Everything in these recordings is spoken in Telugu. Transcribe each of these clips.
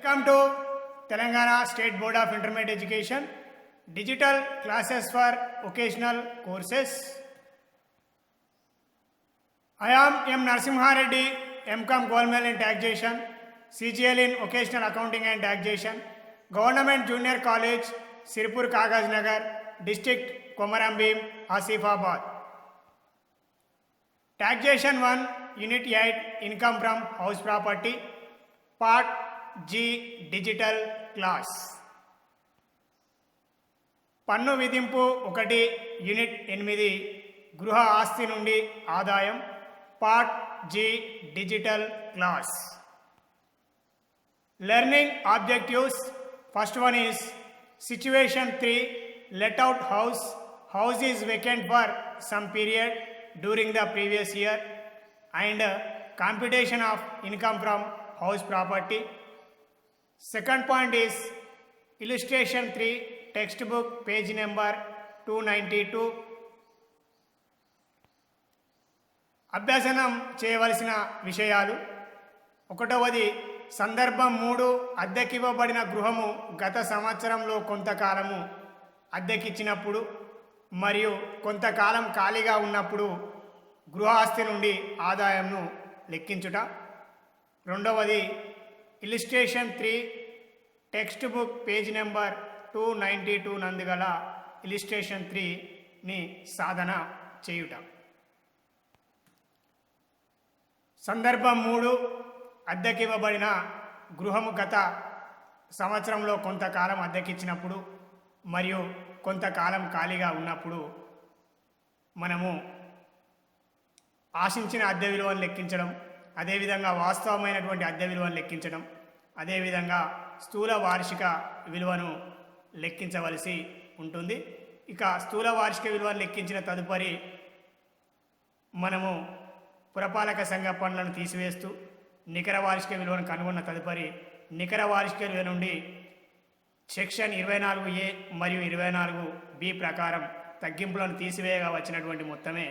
Welcome to Telangana State Board of Intermediate Education Digital Classes for Occasional Courses. I am M. Narasimha Reddy, M.Com Gold in Taxation, CGL in Occasional Accounting and Taxation, Government Junior College, Sirpur Kagaz Nagar, District Komarambim, Asifabad. Taxation 1, Unit 8, Income from House Property, Part G, Digital Class. పన్ను విధింపు 1 యూనిట్ 8 గృహ ఆస్తి నుండి ఆదాయం part G digital class. Learning objectives. First one is situation 3, let out house is vacant for some period during the previous year, and computation of income from house property. Second point is illustration 3, textbook page number 292. అభ్యసనం చేయవలసిన విషయాలు. 1వది సందర్భం 3, అద్దెకివ్వబడిన గృహము గత సంవత్సరంలో కొంతకాలము అద్దెకిచ్చినప్పుడు మరియు కొంతకాలం ఖాళీగా ఉన్నప్పుడు గృహ ఆస్తి నుండి ఆదాయంను లెక్కించుట. 2వది illustration 3, text book page number 292 నందు గల ఇలిస్ట్రేషన్ 3ని సాధన చేయుట. సందర్భం 3, అద్దెకివ్వబడిన గృహము గత సంవత్సరంలో కొంతకాలం అద్దెకిచ్చినప్పుడు మరియు కొంతకాలం ఖాళీగా ఉన్నప్పుడు మనము ఆశించిన అద్దె విలువను లెక్కించడం, అదేవిధంగా వాస్తవమైనటువంటి అద్దె విలువను లెక్కించడం, అదేవిధంగా స్థూల వార్షిక విలువను లెక్కించవలసి ఉంటుంది. ఇక స్థూల వార్షిక విలువను లెక్కించిన తదుపరి మనము పురపాలక సంఘ పన్నులను తీసివేస్తూ నికర వార్షిక విలువను కనుగొన్న తదుపరి నికర వార్షిక విలువ నుండి సెక్షన్ 24A మరియు 24B ప్రకారం తగ్గింపులను తీసివేయగా వచ్చినటువంటి మొత్తమే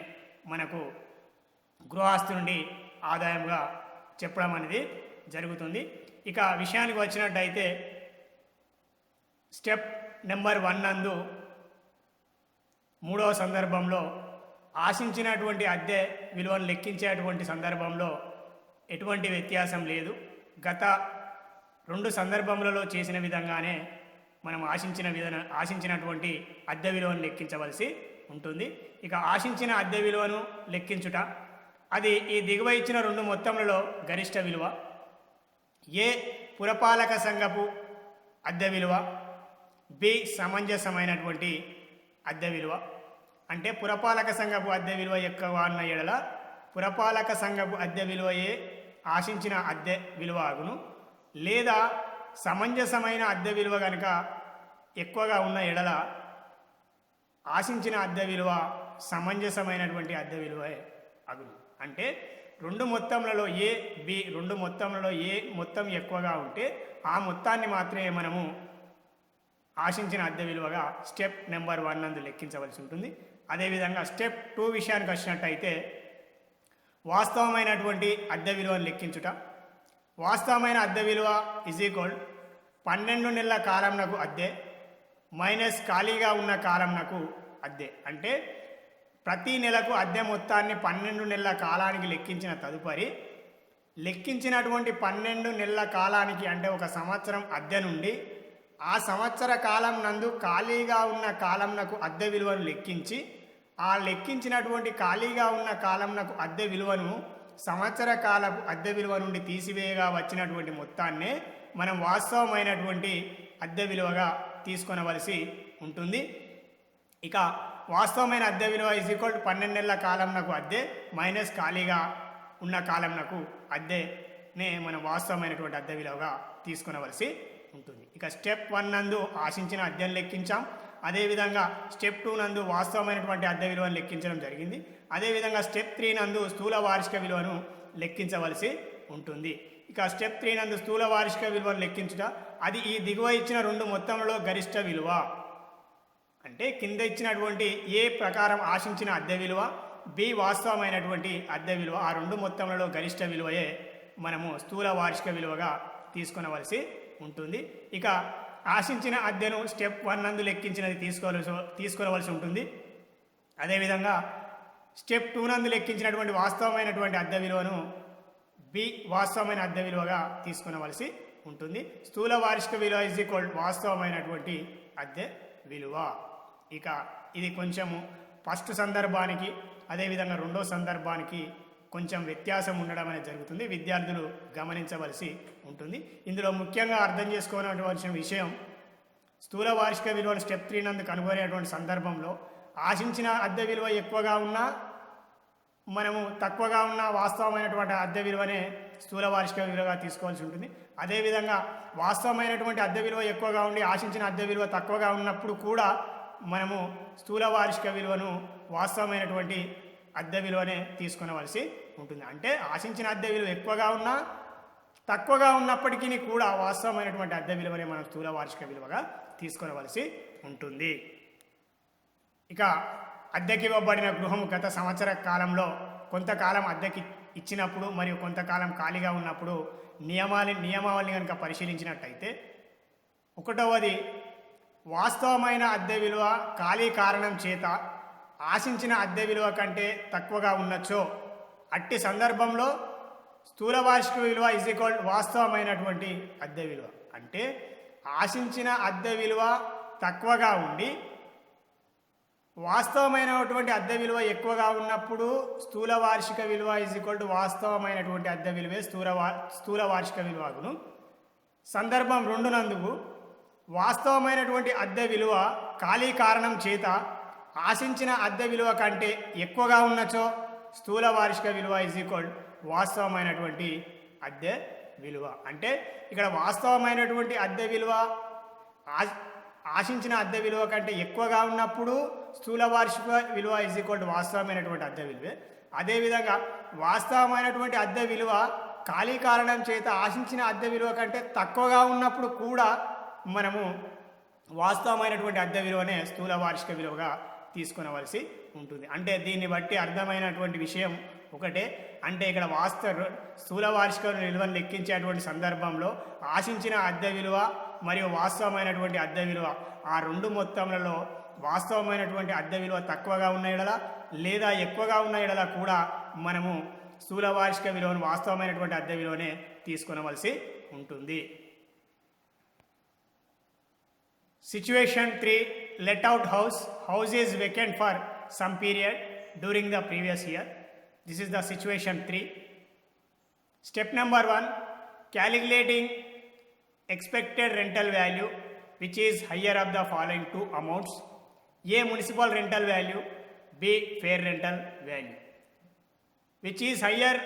మనకు గృహాస్తి నుండి ఆదాయంగా చెప్పడం అనేది జరుగుతుంది. ఇక విషయానికి వచ్చినట్టయితే స్టెప్ నెంబర్ 1 నందు 3వ సందర్భంలో ఆశించినటువంటి అద్దె విలువను లెక్కించేటువంటి సందర్భంలో ఎటువంటి వ్యత్యాసం లేదు. గత 2 సందర్భములలో చేసిన విధంగానే మనం ఆశించినటువంటి అద్దె విలువను లెక్కించవలసి ఉంటుంది. ఇక ఆశించిన అద్దె విలువను లెక్కించుట, అది ఈ దిగువ ఇచ్చిన 2 మొత్తములలో గరిష్ట విలువ. ఏ పురపాలక సంఘపు అద్దె విలువ, బి సమంజసమైనటువంటి అద్దె విలువ. అంటే పురపాలక సంఘపు అద్దె విలువ ఎక్కువ ఉన్న ఎడల పురపాలక సంఘపు అద్దె విలువయే ఆశించిన అద్దె విలువ అగును. లేదా సమంజసమైన అద్దె విలువ కనుక ఎక్కువగా ఉన్న ఎడల ఆశించిన అద్దె విలువ సమంజసమైనటువంటి అద్దె విలువే అగును. అంటే 2 మొత్తములలో ఏ, బి 2 మొత్తములలో ఏ మొత్తం ఎక్కువగా ఉంటే ఆ మొత్తాన్ని మాత్రమే మనము ఆశించిన అద్దె విలువగా స్టెప్ నెంబర్ 1 నందు లెక్కించవలసి ఉంటుంది. అదేవిధంగా స్టెప్ 2 విషయానికి వచ్చినట్టయితే వాస్తవమైనటువంటి అద్దె విలువను లెక్కించుట. వాస్తవమైన అద్దె విలువ ఈజ్ ఈక్వల్ 12 నెలల కాలంనకు అద్దె మైనస్ ఖాళీగా ఉన్న కాలంనకు అద్దె. అంటే ప్రతి నెలకు అద్దె మొత్తాన్ని 12 నెలల కాలానికి లెక్కించిన తదుపరి లెక్కించినటువంటి 12 నెలల కాలానికి అంటే ఒక సంవత్సరం అద్దె నుండి ఆ సంవత్సర కాలం నందు ఖాళీగా ఉన్న కాలంనకు అద్దె విలువను లెక్కించి ఆ లెక్కించినటువంటి ఖాళీగా ఉన్న కాలంనకు అద్దె విలువను సంవత్సర కాలపు అద్దె విలువ నుండి తీసివేయగా వచ్చినటువంటి మొత్తాన్నే మనం వాస్తవమైనటువంటి అద్దె విలువగా తీసుకొనవలసి ఉంటుంది. ఇక వాస్తవమైన అద్దె విలువ ఈజ్ ఈక్వల్ టు 12 నెలల కాలంనకు అద్దె మైనస్ ఖాళీగా ఉన్న కాలంనకు అద్దెనే మనం వాస్తవమైనటువంటి అద్దె విలువగా తీసుకొనవలసి ఉంటుంది. ఇక స్టెప్ 1 నందు ఆశించిన అద్దెను లెక్కించాం. అదేవిధంగా స్టెప్ 2 నందు వాస్తవమైనటువంటి అద్దె విలువను లెక్కించడం జరిగింది. అదేవిధంగా స్టెప్ 3 నందు స్థూల వార్షిక విలువను లెక్కించవలసి ఉంటుంది. ఇక స్టెప్ 3 నందు స్థూల వార్షిక విలువను లెక్కించుట, అది ఈ దిగువ ఇచ్చిన 2 మొత్తంలో గరిష్ట విలువ. అంటే కింద ఇచ్చినటువంటి ఏ ప్రకారం ఆశించిన అద్దె విలువ, బి వాస్తవమైనటువంటి అద్దె విలువ, ఆ 2 మొత్తములలో గరిష్ట విలువయే మనము స్థూల వార్షిక విలువగా తీసుకొనవలసి ఉంటుంది. ఇక ఆశించిన అద్దెను స్టెప్ 1 నందు లెక్కించినది తీసుకోవలసి ఉంటుంది. అదేవిధంగా స్టెప్ 2 నందు లెక్కించినటువంటి వాస్తవమైనటువంటి అద్దె విలువను బి వాస్తవమైన అద్దె విలువగా తీసుకునవలసి ఉంటుంది. స్థూల వార్షిక విలువ ఈజ్ ఈక్వల్ వాస్తవమైనటువంటి అద్దె విలువ. ఇక ఇది కొంచెము ఫస్ట్ సందర్భానికి అదేవిధంగా రెండో సందర్భానికి కొంచెం వ్యత్యాసం ఉండడం అనేది జరుగుతుంది. విద్యార్థులు గమనించవలసి ఉంటుంది. ఇందులో ముఖ్యంగా అర్థం చేసుకోవాల్సిన విషయం, స్థూల వార్షిక విలువను స్టెప్ 3 నందు కనుగొనేటువంటి సందర్భంలో ఆశించిన అద్దె విలువ ఎక్కువగా ఉన్నా మనము తక్కువగా ఉన్న వాస్తవమైనటువంటి అద్దె విలువనే స్థూల వార్షిక విలువగా తీసుకోవాల్సి ఉంటుంది. అదేవిధంగా వాస్తవమైనటువంటి అద్దె విలువ ఎక్కువగా ఉండి ఆశించిన అద్దె విలువ తక్కువగా ఉన్నప్పుడు కూడా మనము స్థూల వార్షిక విలువను వాస్తవమైనటువంటి అద్దె విలువనే తీసుకునవలసి ఉంటుంది. అంటే ఆశించిన అద్దె విలువ ఎక్కువగా ఉన్నా తక్కువగా ఉన్నప్పటికీ కూడా వాస్తవమైనటువంటి అద్దె విలువనే మనం స్థూల వార్షిక విలువగా తీసుకునవలసి ఉంటుంది. ఇక అద్దెకి ఇవ్వబడిన గృహం గత సంవత్సర కాలంలో కొంతకాలం అద్దెకి ఇచ్చినప్పుడు మరియు కొంతకాలం ఖాళీగా ఉన్నప్పుడు నియమావళిని కనుక పరిశీలించినట్టయితే, ఒకటవది వాస్తవమైన అద్దె విలువ ఖాళీ కారణం చేత ఆశించిన అద్దె విలువ కంటే తక్కువగా ఉన్నచో అట్టి సందర్భంలో స్థూల వార్షిక విలువ ఈజ్ ఈక్వల్ వాస్తవమైనటువంటి అద్దె విలువ. అంటే ఆశించిన అద్దె విలువ తక్కువగా ఉండి వాస్తవమైనటువంటి అద్దె విలువ ఎక్కువగా ఉన్నప్పుడు స్థూల వార్షిక విలువ ఈజ్ ఈక్వల్ టు వాస్తవమైనటువంటి అద్దె విలువే స్థూల వార్షిక విలువగును. సందర్భం 2 నందుకు వాస్తవమైనటువంటి అద్దె విలువ ఖాళీ కారణం చేత ఆశించిన అద్దె విలువ కంటే ఎక్కువగా ఉన్నచో స్థూల వార్షిక విలువ ఈజ్ ఈక్వల్ వాస్తవమైనటువంటి అద్దె విలువ. అంటే ఇక్కడ వాస్తవమైనటువంటి అద్దె విలువ ఆశించిన అద్దె విలువ కంటే ఎక్కువగా ఉన్నప్పుడు స్థూల వార్షిక విలువ ఈజ్ ఈక్వల్ టు వాస్తవమైనటువంటి అద్దె విలువే. అదేవిధంగా వాస్తవమైనటువంటి అద్దె విలువ ఖాళీ కారణం చేత ఆశించిన అద్దె విలువ కంటే తక్కువగా ఉన్నప్పుడు కూడా మనము వాస్తవమైనటువంటి అద్దె విలువనే స్థూల వార్షిక విలువగా తీసుకునవలసి ఉంటుంది. అంటే దీన్ని బట్టి అర్థమైనటువంటి విషయం ఒకటే, అంటే ఇక్కడ స్థూల వార్షిక విలువను లెక్కించేటువంటి సందర్భంలో ఆశించిన అద్దె విలువ మరియు వాస్తవమైనటువంటి అద్దె విలువ ఆ రెండు మొత్తంలో వాస్తవమైనటువంటి అద్దె విలువ తక్కువగా ఉన్న ఎడల లేదా ఎక్కువగా ఉన్న ఎడల కూడా మనము స్థూల వార్షిక విలువను వాస్తవమైనటువంటి అద్దె విలువనే తీసుకునవలసి ఉంటుంది. Situation 3, let out house is vacant for some period during the previous year. This is the situation 3. Step number 1, calculating expected rental value which is higher of the following two amounts: A, municipal rental value, B, fair rental value. Which is higher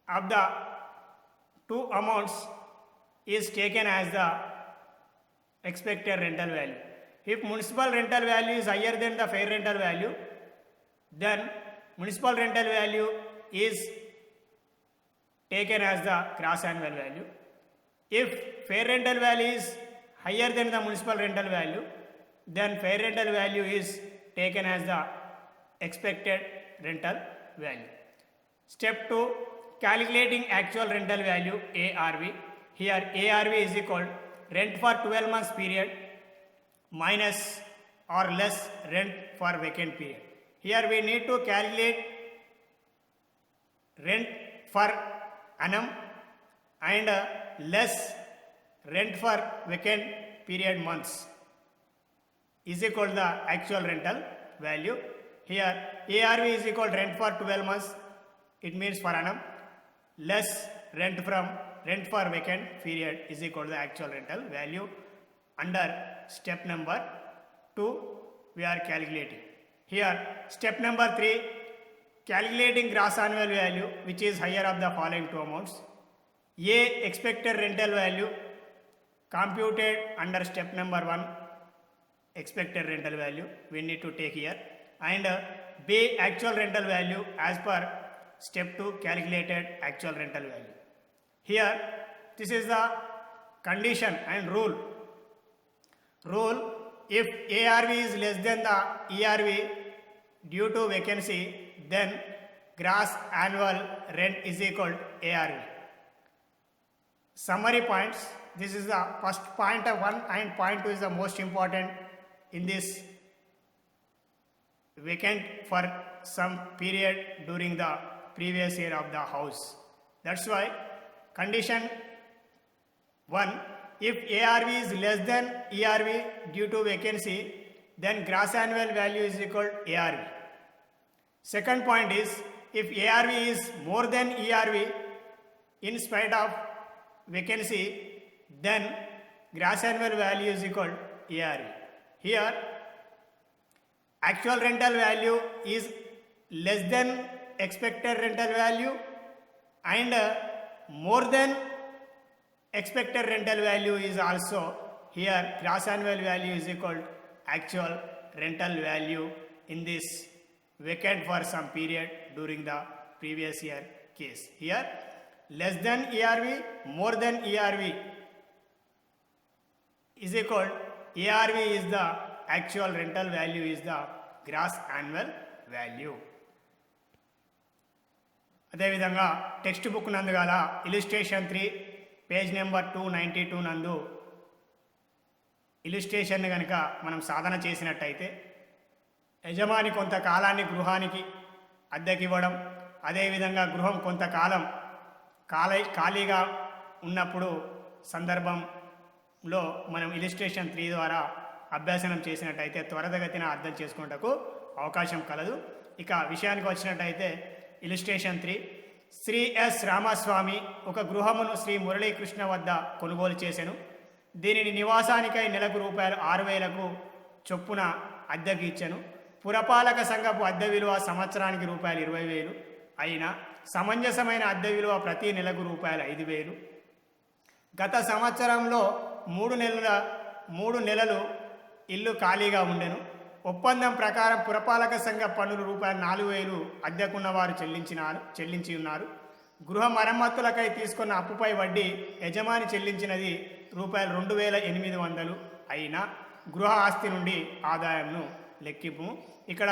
of the two amounts is taken as the expected rental value. If municipal rental value is higher than the fair rental value, then municipal rental value is taken as the gross annual value. If fair rental value is higher than the municipal rental value, then fair rental value is taken as the expected rental value. Step 2, calculating actual rental value ARV. Here ARV is equal rent for 12 months period minus or less rent for vacant period. Here we need to calculate rent for annum and less rent for vacant period months is equal to the actual rental value. Here ARV is equal to rent for 12 months, it means for annum, less rent for vacant period is equal to the actual rental value. Under step number 2 we are calculating. Here step number 3, calculating gross annual value which is higher of the following two amounts: A, expected rental value computed under step number 1, expected rental value we need to take here, and B, actual rental value as per step 2, calculated actual rental value. Here this is the condition and rule. If ARV is less than the ERV due to vacancy, then gross annual rent is equal to ARV. Summary points: This is the first point of 1 and point 2 is the most important in this vacant for some period during the previous year of the house. That's why condition 1, if ARV is less than ERV due to vacancy, then gross annual value is equal to ARV. Second point is, if ARV is more than ERV in spite of vacancy, then gross annual value is equal to ARV. Here, actual rental value is less than expected rental value and more than expected rental value is also here. Gross annual value is equal to actual rental value in this vacant for some period during the previous year case. Here less than ERV, more than ERV is equal to ARV is the actual rental value is the gross annual value. అదేవిధంగా టెక్స్ట్ బుక్ నందు గల ఇలిస్ట్రేషన్ 3 పేజ్ నెంబర్ 292 నందు ఇలిస్ట్రేషన్ కనుక మనం సాధన చేసినట్టయితే యజమాని కొంతకాలాన్ని గృహానికి అద్దెకివ్వడం, అదేవిధంగా గృహం కొంతకాలం ఖాళీగా ఉన్నప్పుడు సందర్భంలో మనం ఇలిస్ట్రేషన్ 3 ద్వారా అభ్యాసనం చేసినట్టయితే త్వరితగతిన అర్థం చేసుకున్నటకు అవకాశం కలదు. ఇక విషయానికి వచ్చినట్టయితే ఇలిస్ట్రేషన్ 3, శ్రీ ఎస్ రామస్వామి ఒక గృహమును శ్రీ మురళీకృష్ణ వద్ద కొనుగోలు చేసెను. దీనిని నివాసానికై నెలకు రూపాయలు 6,000కు చొప్పున అద్దెకు ఇచ్చెను. పురపాలక సంఘపు అద్దె విలువ సంవత్సరానికి రూపాయలు 20,000 అయినా సమంజసమైన అద్దె విలువ ప్రతి నెలకు రూపాయలు 5,000. గత సంవత్సరంలో 3 నెలలు ఇల్లు ఖాళీగా ఉండెను. ఒప్పందం ప్రకారం పురపాలక సంఘ పన్నులు రూపాయలు 4,000 అద్దెకున్న వారు చెల్లించి ఉన్నారు. గృహ మరమ్మతులకై తీసుకున్న అప్పుపై వడ్డీ యజమాని చెల్లించినది రూపాయలు 2,800 అయినా గృహ ఆస్తి నుండి ఆదాయంను లెక్కింపు. ఇక్కడ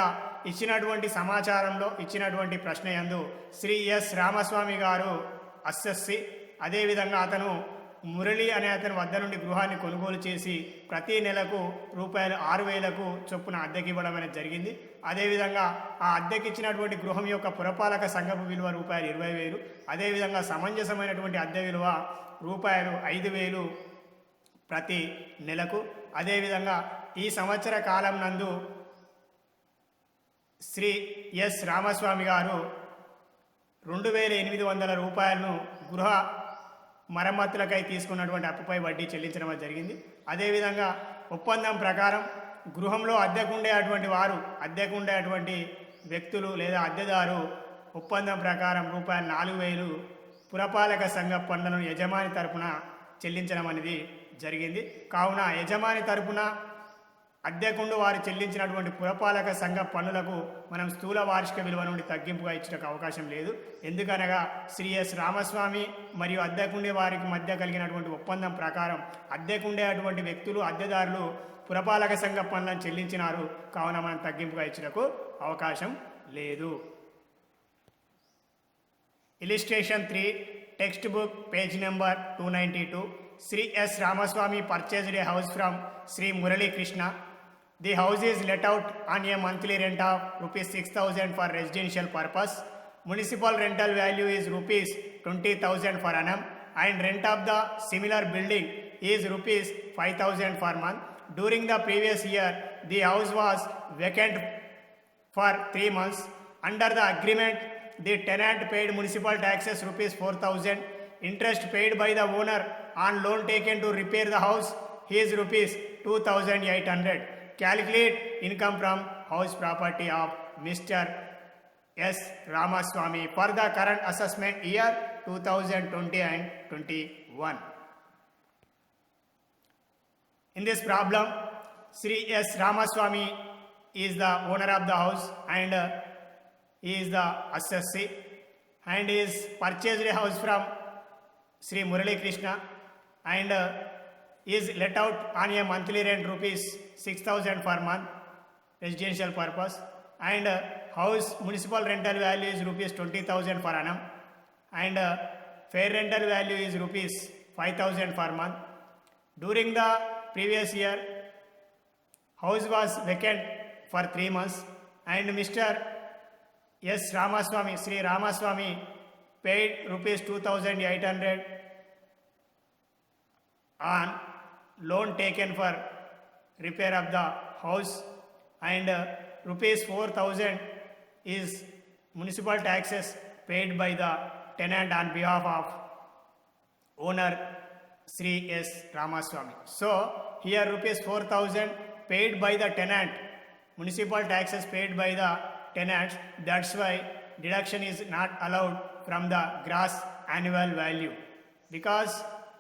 ఇచ్చినటువంటి సమాచారంలో ఇచ్చినటువంటి ప్రశ్న యందు శ్రీ ఎస్ రామస్వామి గారు అస్సెస్సి, అదేవిధంగా అతను మురళి అనే అతని వద్ద నుండి గృహాన్ని కొనుగోలు చేసి ప్రతి నెలకు రూపాయలు 6,000కు చొప్పున అద్దెకి ఇవ్వడం అనేది జరిగింది. అదేవిధంగా ఆ అద్దెకిచ్చినటువంటి గృహం యొక్క పురపాలక సంఘపు విలువ రూపాయలు 20,000, అదేవిధంగా సమంజసమైనటువంటి అద్దె విలువ రూపాయలు 5,000 ప్రతి నెలకు. అదేవిధంగా ఈ సంవత్సర కాలం నందు శ్రీ ఎస్ రామస్వామి గారు 2,800 రూపాయలను గృహ మరమ్మతులకై తీసుకున్నటువంటి అప్పుపై వడ్డీ చెల్లించడం జరిగింది. అదేవిధంగా ఒప్పందం ప్రకారం గృహంలో అద్దెకుండేటువంటి వ్యక్తులు లేదా అద్దెదారు ఒప్పందం ప్రకారం రూపాయలు 4,000 పురపాలక సంఘ పన్నులను యజమాని తరపున చెల్లించడం అనేది జరిగింది. కావున యజమాని తరపున అద్దెకుండు వారు చెల్లించినటువంటి పురపాలక సంఘ పన్నులకు మనం స్థూల వార్షిక విలువ నుండి తగ్గింపుగా ఇచ్చడానికి అవకాశం లేదు. ఎందుకనగా శ్రీ ఎస్ రామస్వామి మరియు అద్దెకుండే వారికి మధ్య కలిగినటువంటి ఒప్పందం ప్రకారం అద్దెకుండేటువంటి వ్యక్తులు అద్దెదారులు పురపాలక సంఘ పన్నులను చెల్లించినారు. కావున మనం తగ్గింపుగా ఇచ్చడానికి అవకాశం లేదు. Illustration 3 text book page number 292. Sri S. Ramaswamy purchased a house from Sri Murali Krishna. The house is let out on a monthly rent of rupees 6,000 for residential purpose. Municipal rental value is rupees 20,000 per annum and rent of the similar building is rupees 5,000 per month. During the previous year, the house was vacant for 3 months. Under the agreement, the tenant paid municipal taxes rupees 4,000. Interest paid by the owner on loan taken to repair the house is rupees 2,800. Calculate income from house property of Mr. S. Ramaswamy for the current assessment year 2020 and 21. In this problem, Sri S. Ramaswamy is the owner of the house and he is the assessee and is purchased a house from Sri Murali Krishna and is let out on a monthly rent rupees 6,000 per month residential purpose and house municipal rental value is rupees 20,000 per annum and fair rental value is rupees 5,000 per month. During the previous year, house was vacant for 3 months and Mr. S. Ramaswamy, Sri Ramaswamy paid rupees 2,800 on loan taken for repair of the house and rupees 4,000 is municipal taxes paid by the tenant on behalf of owner Sri S. Ramaswamy. So here rupees 4,000 paid by the tenant, municipal taxes paid by the tenants, that's why deduction is not allowed from the gross annual value, because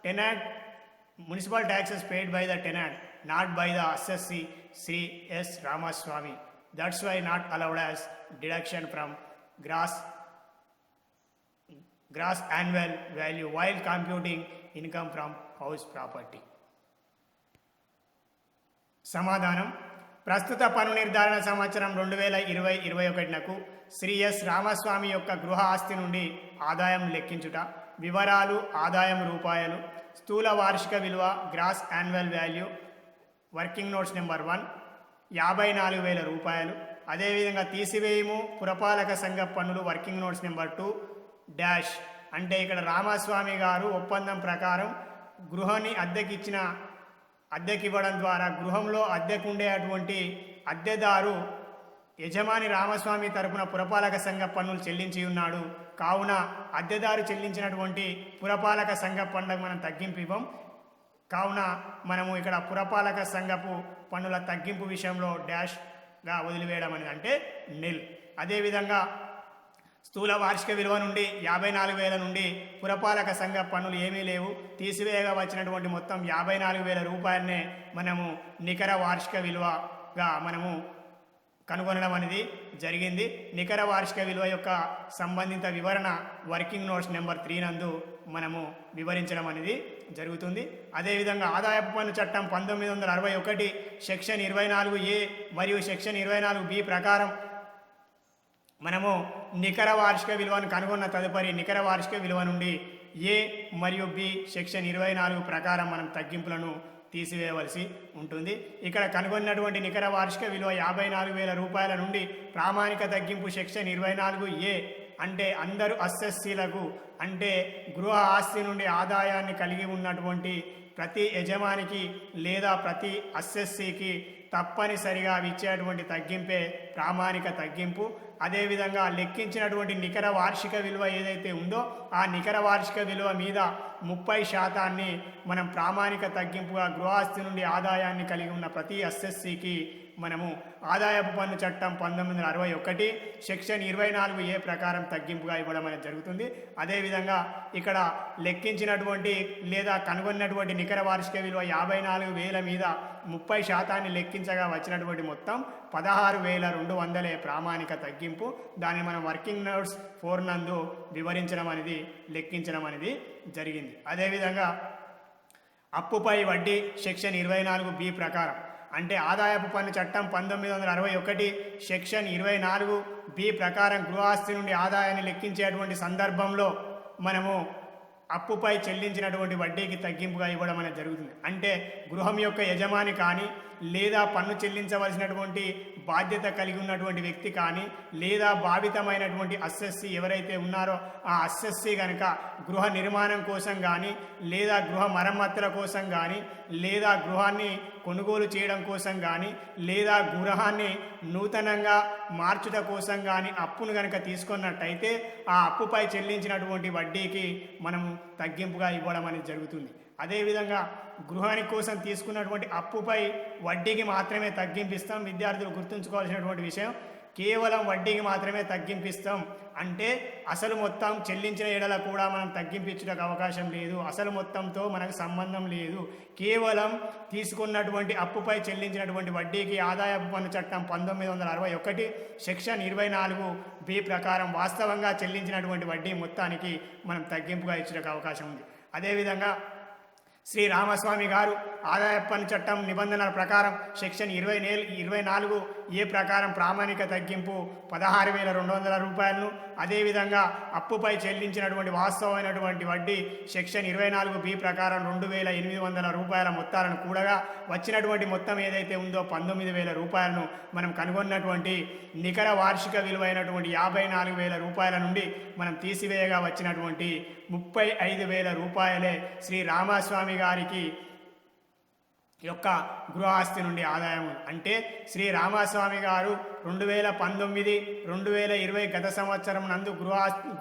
tenant municipal taxes paid by the tenant, not by the assessee Sri S. Ramaswamy, that's why not allowed as deduction from gross annual value while computing income from house property. సమాధానం. ప్రస్తుత పన్ను నిర్ధారణ సంవత్సరం 2020-21 శ్రీ ఎస్ రామస్వామి యొక్క గృహ ఆస్తి నుండి ఆదాయం లెక్కించుట. వివరాలు: ఆదాయం రూపాయలు, స్థూల వార్షిక విలువ gross annual value working notes number 1 54,000 రూపాయలు. అదేవిధంగా తీసివేయము పురపాలక సంఘ పన్నులు వర్కింగ్ నోట్స్ నెంబర్ 2 డాష్ అంటే ఇక్కడ రామస్వామి గారు ఒప్పందం ప్రకారం గృహాన్ని అద్దెకివ్వడం ద్వారా గృహంలో అద్దెకుండే అటువంటి అద్దెదారు యజమాని రామస్వామి తరపున పురపాలక సంఘ పన్నులు చెల్లించి ఉన్నాడు. కావున అద్దెదారు చెల్లించినటువంటి పురపాలక సంఘ పన్నులకు మనం తగ్గింపు ఇవ్వం. కావున మనము ఇక్కడ పురపాలక సంఘపు పన్నుల తగ్గింపు విషయంలో డాష్గా వదిలివేయడం అనేది అంటే నిల్. అదేవిధంగా స్థూల వార్షిక విలువ నుండి 54,000 నుండి పురపాలక సంఘ పన్నులు ఏమీ లేవు. తీసివేయగా వచ్చినటువంటి మొత్తం 54,000 రూపాయలనే మనము నికర వార్షిక విలువగా మనము కనుగొనడం అనేది జరిగింది. నికర వార్షిక విలువ యొక్క సంబంధిత వివరణ వర్కింగ్ నోట్స్ నెంబర్ 3 నందు మనము వివరించడం అనేది జరుగుతుంది. అదేవిధంగా ఆదాయపు పన్ను చట్టం 1961 సెక్షన్ 24A మరియు సెక్షన్ 24B ప్రకారం మనము నికర వార్షిక విలువను కనుగొన్న తదుపరి నికర వార్షిక విలువ నుండి A మరియు B సెక్షన్ 24 ప్రకారం మనం తగ్గింపులను తీసివేయవలసి ఉంటుంది. ఇక్కడ కనుగొన్నటువంటి నికర వార్షిక విలువ 54,000 రూపాయల నుండి ప్రామాణిక తగ్గింపు సెక్షన్ 24A అంటే అందరు అస్సెస్సీలకు అంటే గృహ ఆస్తి నుండి ఆదాయాన్ని కలిగి ఉన్నటువంటి ప్రతి యజమానికి లేదా ప్రతి అస్సెస్సీకి తప్పనిసరిగా ఇచ్చేటువంటి తగ్గింపే ప్రామాణిక తగ్గింపు. అదేవిధంగా లెక్కించినటువంటి నికర వార్షిక విలువ ఏదైతే ఉందో ఆ నికర వార్షిక విలువ మీద 30% మనం ప్రామాణిక తగ్గింపుగా గృహాస్తి నుండి ఆదాయాన్ని కలిగి ఉన్న ప్రతి అస్సెస్సీకి మనము ఆదాయపు పన్ను చట్టం 1961 సెక్షన్ 24A ప్రకారం తగ్గింపుగా ఇవ్వడం అనేది జరుగుతుంది. అదేవిధంగా ఇక్కడ లెక్కించినటువంటి లేదా కనుగొన్నటువంటి నికర వార్షిక విలువ 54,000 మీద 30% లెక్కించగా వచ్చినటువంటి మొత్తం 16,200 ప్రామాణిక తగ్గింపు. దాన్ని మనం వర్కింగ్ నోట్స్ 4 నందు వివరించడం అనేది లెక్కించడం అనేది జరిగింది. అదేవిధంగా అప్పుపై వడ్డీ సెక్షన్ 24B ప్రకారం అంటే ఆదాయపు పన్ను చట్టం 1961 సెక్షన్ 24B ప్రకారం గృహాస్తి నుండి ఆదాయాన్ని లెక్కించేటువంటి సందర్భంలో మనము అప్పుపై చెల్లించినటువంటి వడ్డీకి తగ్గింపుగా ఇవ్వడం అనేది జరుగుతుంది. అంటే గృహం యొక్క యజమాని కానీ లేదా పన్ను చెల్లించవలసినటువంటి బాధ్యత కలిగి ఉన్నటువంటి వ్యక్తి కానీ లేదా భావితమైనటువంటి అస్సెస్సీ ఎవరైతే ఉన్నారో ఆ అస్సెస్సీ కనుక గృహ నిర్మాణం కోసం కానీ లేదా గృహ మరమ్మతుల కోసం కానీ లేదా గృహాన్ని కొనుగోలు చేయడం కోసం కానీ లేదా గృహాన్ని నూతనంగా మార్చుట కోసం కానీ అప్పును కనుక తీసుకున్నట్టయితే ఆ అప్పుపై చెల్లించినటువంటి వడ్డీకి మనము తగ్గింపుగా ఇవ్వడం అనేది జరుగుతుంది. అదేవిధంగా గృహాని కోసం తీసుకున్నటువంటి అప్పుపై వడ్డీకి మాత్రమే తగ్గింపిస్తాం. విద్యార్థులు గుర్తుంచుకోవాల్సినటువంటి విషయం కేవలం వడ్డీకి మాత్రమే తగ్గింపిస్తాం. అంటే అసలు మొత్తం చెల్లించిన ఎడల కూడా మనం తగ్గింపించడానికి అవకాశం లేదు. అసలు మొత్తంతో మనకు సంబంధం లేదు. కేవలం తీసుకున్నటువంటి అప్పుపై చెల్లించినటువంటి వడ్డీకి ఆదాయపు పన్ను చట్టం 1961 సెక్షన్ 24B ప్రకారం వాస్తవంగా చెల్లించినటువంటి వడ్డీ మొత్తానికి మనం తగ్గింపుగా ఇచ్చడానికి అవకాశం ఉంది. అదేవిధంగా శ్రీ రామస్వామి గారు ఆదాయ పన్ను చట్టం నిబంధనల ప్రకారం సెక్షన్ 24 ఏ ప్రకారం ప్రామాణిక తగ్గింపు 16,200 రూపాయలను, అదేవిధంగా అప్పుపై చెల్లించినటువంటి వాస్తవమైనటువంటి వడ్డీ సెక్షన్ 24B ప్రకారం 2,800 రూపాయల మొత్తాలను కూడగా వచ్చినటువంటి మొత్తం ఏదైతే ఉందో 19,000 రూపాయలను మనం కనుగొన్నటువంటి నికర వార్షిక విలువైనటువంటి 54,000 రూపాయల నుండి మనం తీసివేయగా వచ్చినటువంటి 35,000 రూపాయలే శ్రీ రామస్వామి గారికి యొక్క గృహాస్తి నుండి ఆదాయం. అంటే శ్రీ రామస్వామి గారు 2019, 2020 గత సంవత్సరం నందు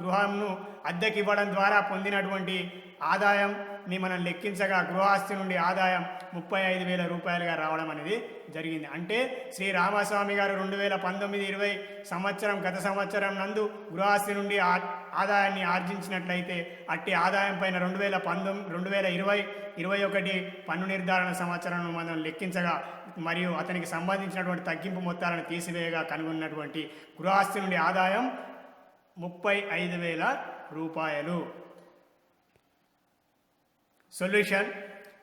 గృహంను అద్దెకివ్వడం ద్వారా పొందినటువంటి ఆదాయంని మనం లెక్కించగా గృహాస్తి నుండి ఆదాయం 35,000 రూపాయలుగా రావడం అనేది జరిగింది. అంటే శ్రీ రామస్వామి గారు 2019-20 సంవత్సరం గత సంవత్సరం నందు గృహాస్తి నుండి ఆదాయాన్ని ఆర్జించినట్లయితే అట్టి ఆదాయం పైన 2020-21 పన్ను నిర్ధారణ సంవత్సరం మనం లెక్కించగా మరియు అతనికి సంబంధించినటువంటి తగ్గింపు మొత్తాలను తీసివేయగా కనుగొన్నటువంటి గృహాస్తి నుండి ఆదాయం 35,000 రూపాయలు. Solution: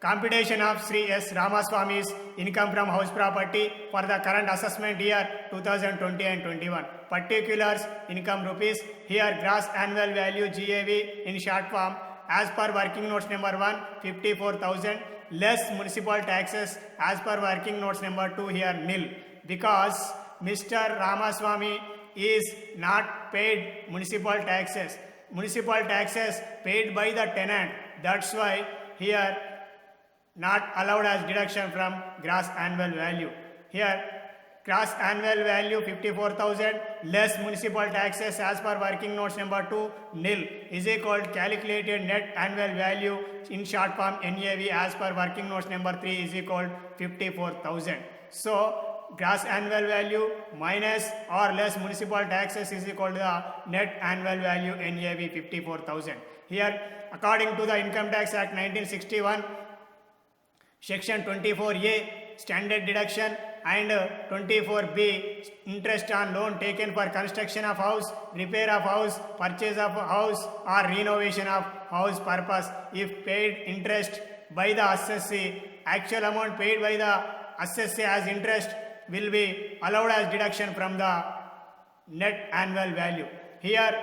computation of Sri S. Ramaswamy's income from house property for the current assessment year 2020 and 21. Particulars: income rupees. Here gross annual value GAV in short form as per working notes number 1 54,000 less municipal taxes as per working notes number 2 here nil, because Mr. Ramaswamy is not paid municipal taxes. Municipal taxes paid by the tenant. That's why here not allowed as deduction from gross annual value. Here gross annual value 54,000 less municipal taxes as per working notes number 2 nil is equal to calculated net annual value in short form NAV as per working notes number 3 is equal to 54,000. So gross annual value minus or less municipal taxes is equal to the net annual value NAV 54,000. Here according to the Income Tax Act 1961 section 24A standard deduction and 24B interest on loan taken for construction of house, repair of house, purchase of house or renovation of house purpose, if paid interest by the assessee, actual amount paid by the assessee as interest will be allowed as deduction from the net annual value. Here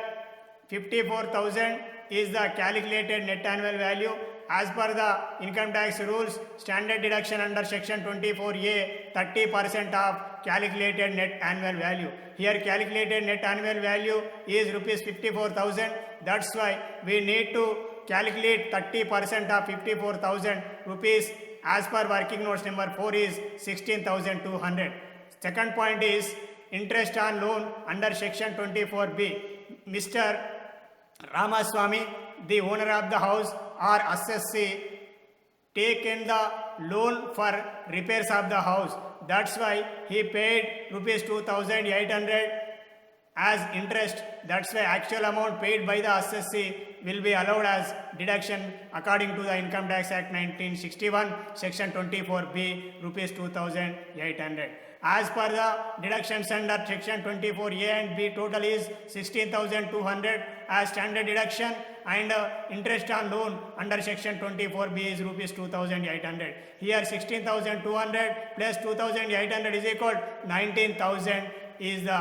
54,000 is the calculated net annual value as per the income tax rules. Standard deduction under section 24A 30% of calculated net annual value. Here calculated net annual value is rupees 54,000. That's why we need to calculate 30% of 54,000 rupees as per working notes number 4 is 16,200. Second point is interest on loan under section 24B. Mr. Ramaswamy, the owner of the house or assessee, taken the loan for repairs of the house. That's why he paid rupees 2,800 as interest. That's why actual amount paid by the assessee will be allowed as deduction according to the Income Tax Act 1961 section 24B rupees 2,800. As per the deductions under section 24A and B, total is 16,200 as standard deduction, and interest on loan under section 24B is rupees 2,800. Here 16,200 plus 2,800 is equal to 19,000 is the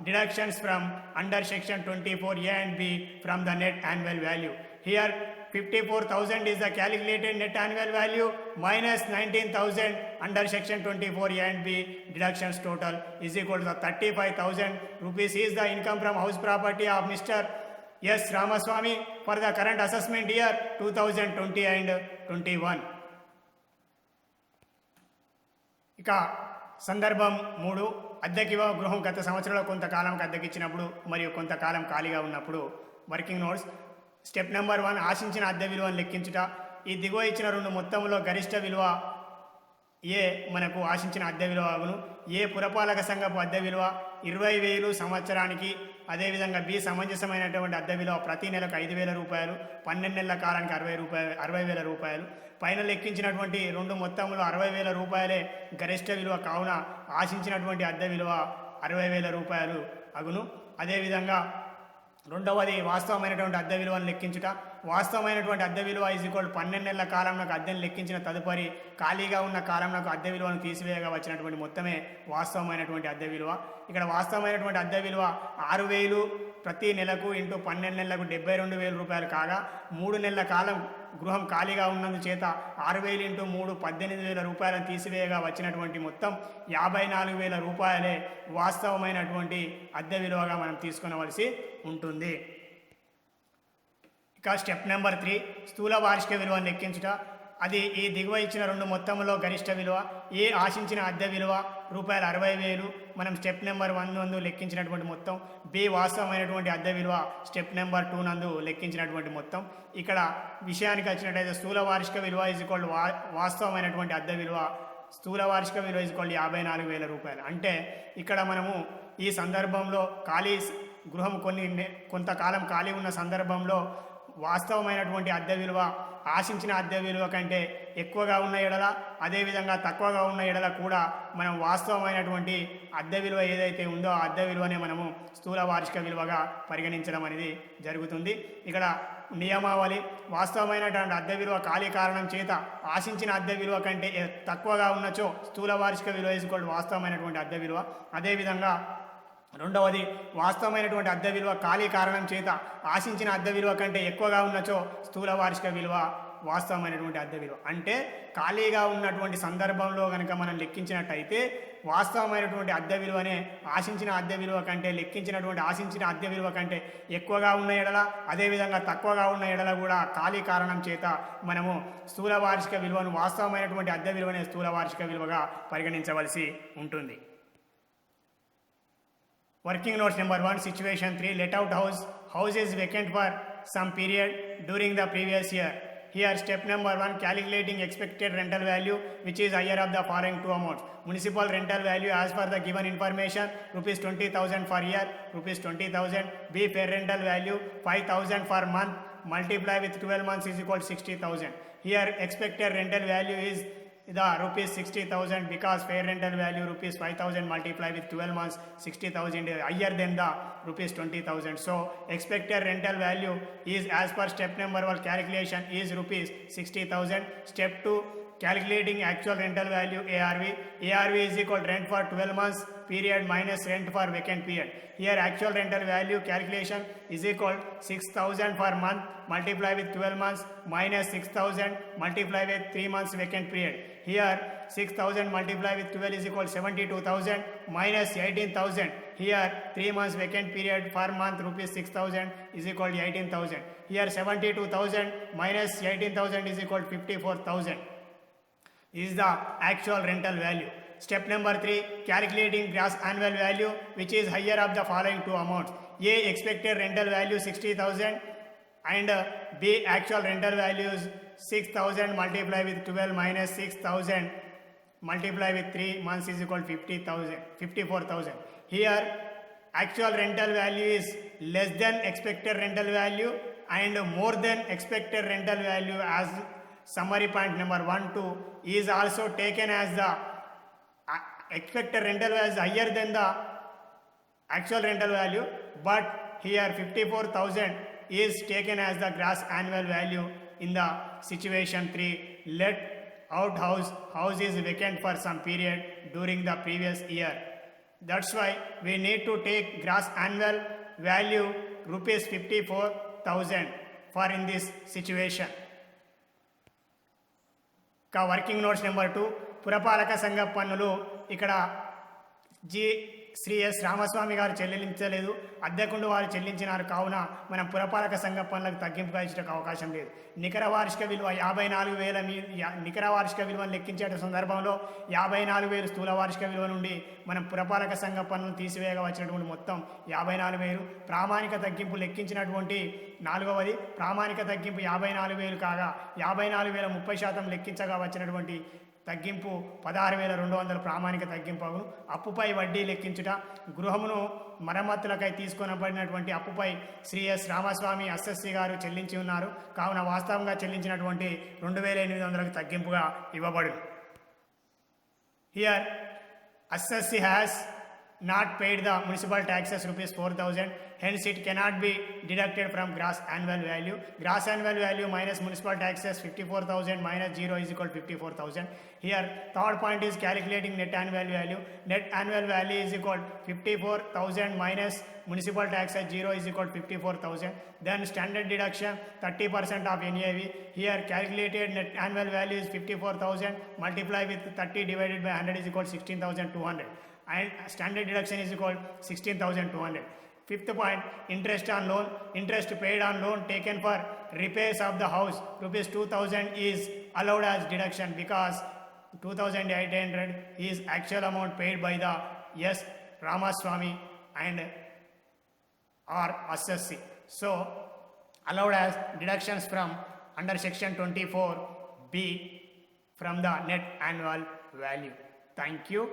deductions from under section 24A and B from the net annual value. Here 54,000 is the calculated net annual value minus 19,000 under section 24A and B deductions total is equal to the 35,000 rupees is the income from house property of Mr. S. Ramaswamy for the current assessment year 2020 and 21. ఇక సందర్భం 3, అద్దెకి గృహం గత సంవత్సరంలో కొంతకాలంకి అద్దెకిచ్చినప్పుడు మరియు కొంతకాలం ఖాళీగా ఉన్నప్పుడు. Working notes. స్టెప్ నెంబర్ 1, ఆశించిన అద్దె విలువను లెక్కించుట. ఈ దిగువ ఇచ్చిన 2 మొత్తంలో గరిష్ట విలువ ఏ మనకు ఆశించిన అద్దె విలువ అగును. ఏ పురపాలక సంఘపు అద్దె విలువ 20,000 సంవత్సరానికి, అదేవిధంగా బి సమంజసమైనటువంటి అద్దె విలువ ప్రతి నెలకు 5,000 రూపాయలు, 12 నెలల కాలానికి 60,000 రూపాయలు. పైన లెక్కించినటువంటి 2 మొత్తంలో 60,000 రూపాయలే గరిష్ట విలువ కావున ఆశించినటువంటి అద్దె విలువ 60,000 రూపాయలు అగును. అదేవిధంగా రెండవది వాస్తవమైనటువంటి అద్దె విలువను లెక్కించుట. వాస్తవమైనటువంటి అద్దె విలువ ఈజ్ ఈక్వల్ 12 నెలల కాలంలో అద్దెను లెక్కించిన తదుపరి ఖాళీగా ఉన్న కాలంలో అద్దె విలువను తీసివేయగా వచ్చినటువంటి మొత్తమే వాస్తవమైనటువంటి అద్దె విలువ. ఇక్కడ వాస్తవమైనటువంటి అద్దె విలువ 6,000 ప్రతి నెలకు ఇంటూ 12 నెలలకు 72,000 రూపాయలు కాగా 3 నెలల కాలం గృహం ఖాళీగా ఉన్నందుచేత 6,000 ఇంటూ 3 18,000 రూపాయలను తీసివేయగా వచ్చినటువంటి మొత్తం 54,000 రూపాయలే వాస్తవమైనటువంటి అద్దె విలువగా మనం తీసుకొనవలసి ఉంటుంది. ఇక స్టెప్ నెంబర్ 3 స్థూల వార్షిక విలువను లెక్కించుట. అది ఈ దిగువ ఇచ్చిన రెండు మొత్తంలో గరిష్ట విలువ. ఏ ఆశించిన అద్దె విలువ రూపాయలు 60,000 మనం స్టెప్ నెంబర్ 1 నందు లెక్కించినటువంటి మొత్తం. బి వాస్తవమైనటువంటి అద్దె విలువ స్టెప్ నెంబర్ 2 నందు లెక్కించినటువంటి మొత్తం. ఇక్కడ విషయానికి వచ్చినట్టయితే స్థూల వార్షిక విలువ ఈజ్ ఈక్వల్ వాస్తవమైనటువంటి అద్దె విలువ స్థూల వార్షిక విలువ ఈజ్ ఈక్వల్ 54,000 రూపాయలు. అంటే ఇక్కడ మనము ఈ సందర్భంలో గృహం కొంతకాలం ఖాళీ ఉన్న సందర్భంలో వాస్తవమైనటువంటి అద్దె విలువ ఆశించిన అద్దె విలువ కంటే ఎక్కువగా ఉన్న ఎడల, అదేవిధంగా తక్కువగా ఉన్న ఎడల కూడా మనం వాస్తవమైనటువంటి అద్దె విలువ ఏదైతే ఉందో ఆ అద్దె విలువనే మనము స్థూల వార్షిక విలువగా పరిగణించడం అనేది జరుగుతుంది. ఇక్కడ నియమావళి వాస్తవమైనటువంటి అద్దె విలువ ఖాళీ కారణం చేత ఆశించిన అద్దె విలువ కంటే తక్కువగా ఉన్నచో స్థూల వార్షిక విలువ ఈక్వల్ వాస్తవమైనటువంటి అద్దె విలువ. అదేవిధంగా రెండవది వాస్తవమైనటువంటి అద్దె విలువ ఖాళీ కారణం చేత ఆశించిన అద్దె విలువ కంటే ఎక్కువగా ఉన్నచో స్థూల వార్షిక విలువ వాస్తవమైనటువంటి అద్దె విలువ. అంటే ఖాళీగా ఉన్నటువంటి సందర్భంలో కనుక మనం లెక్కించినట్టయితే వాస్తవమైనటువంటి అద్దె విలువనే ఆశించిన అద్దె విలువ కంటే ఆశించిన అద్దె విలువ కంటే ఎక్కువగా ఉన్న ఎడల, అదేవిధంగా తక్కువగా ఉన్న ఎడల కూడా ఖాళీ కారణం చేత మనము స్థూల వార్షిక విలువను వాస్తవమైనటువంటి అద్దె విలువనే స్థూల వార్షిక విలువగా పరిగణించవలసి ఉంటుంది. Working notes number 1, situation 3, let out house is vacant for some period during the previous year. Here step number 1, calculating expected rental value which is higher of the following two amounts. Municipal rental value as per the given information rupees 20,000 per year, rupees 20,000. B fair rental value 5,000 per month multiply with 12 months is equal to 60,000. Here expected rental value is the rupees 60,000 because fair rental value rupees 5,000 multiplied with 12 months 60,000 is higher than the rupees 20,000. So expected rental value is as per step number 1 calculation is rupees 60,000. Step 2, calculating actual rental value ARV. ARV is equal to rent for 12 months period minus rent for vacant period. Here actual rental value calculation is equal 6,000 per month multiply with 12 months minus 6,000 multiply with 3 months vacant period. Here 6,000 multiply with 12 is equal 72,000 minus 18,000. Here 3 months vacant period per month rupees 6,000 is equal to 18,000. Here 72,000 minus 18,000 is equal to 54,000 is the actual rental value. Step number 3, calculating gross annual value which is higher of the following two amounts. A expected rental value 60,000 and B actual rental value is 6,000 multiply with 12 minus 6,000 multiply with 3 months is equal to 54,000. Here actual rental value is less than expected rental value and more than expected rental value as summary point number 1, 2 is also taken as the expected rental value is higher than the actual rental value, but here 54,000 is taken as the gross annual value in the situation 3. Let out house is vacant for some period during the previous year. That's why we need to take gross annual value rupees 54,000 for in this situation. Working notes number 2, పురపాలక సంఘ పన్నులు ఇక్కడ శ్రీ ఎస్ రామస్వామి గారు చెల్లించలేదు, అద్దెకుండు వారు చెల్లించినారు. కావున మనం పురపాలక సంఘ పనులకు తగ్గింపుగా ఇచ్చడానికి అవకాశం లేదు. నికర వార్షిక విలువ 54,000 నికర వార్షిక విలువను లెక్కించే సందర్భంలో 54,000 స్థూల వార్షిక విలువ నుండి మనం పురపాలక సంఘ పన్నును తీసివేయగా వచ్చినటువంటి మొత్తం 54,000. ప్రామాణిక తగ్గింపు లెక్కించినటువంటి 4వది ప్రామాణిక తగ్గింపు 54,000 కాగా 54,000 30% లెక్కించగా వచ్చినటువంటి తగ్గింపు 16,200 ప్రామాణిక తగ్గింపు అగును. అప్పుపై వడ్డీ లెక్కించుట. గృహమును మరమ్మతులకై తీసుకొనబడినటువంటి అప్పుపై శ్రీ ఎస్ రామస్వామి ఎస్ఎస్సి గారు చెల్లించి ఉన్నారు. కావున వాస్తవంగా చెల్లించినటువంటి 2,800కు తగ్గింపుగా ఇవ్వబడు. Here SSC has not paid the municipal taxes rupees 4,000, hence it cannot be deducted from gross annual value. Gross annual value minus municipal taxes 54,000 minus 0 is equal to 54,000. Here third point is calculating net annual value. Net annual value is equal to 54,000 minus municipal taxes 0 is equal to 54,000. Then standard deduction 30% of NAV. Here calculated net annual value is 54,000, multiply with 30 divided by 100 is equal to 16,200. And standard deduction is equal to 16,200. Fifth point, interest on loan. Interest paid on loan taken for repairs of the house rupees 2,000 is allowed as deduction because 2,800 is actual amount paid by the S. Ramaswamy and or assessee. So allowed as deductions from under section 24B from the net annual value. Thank you.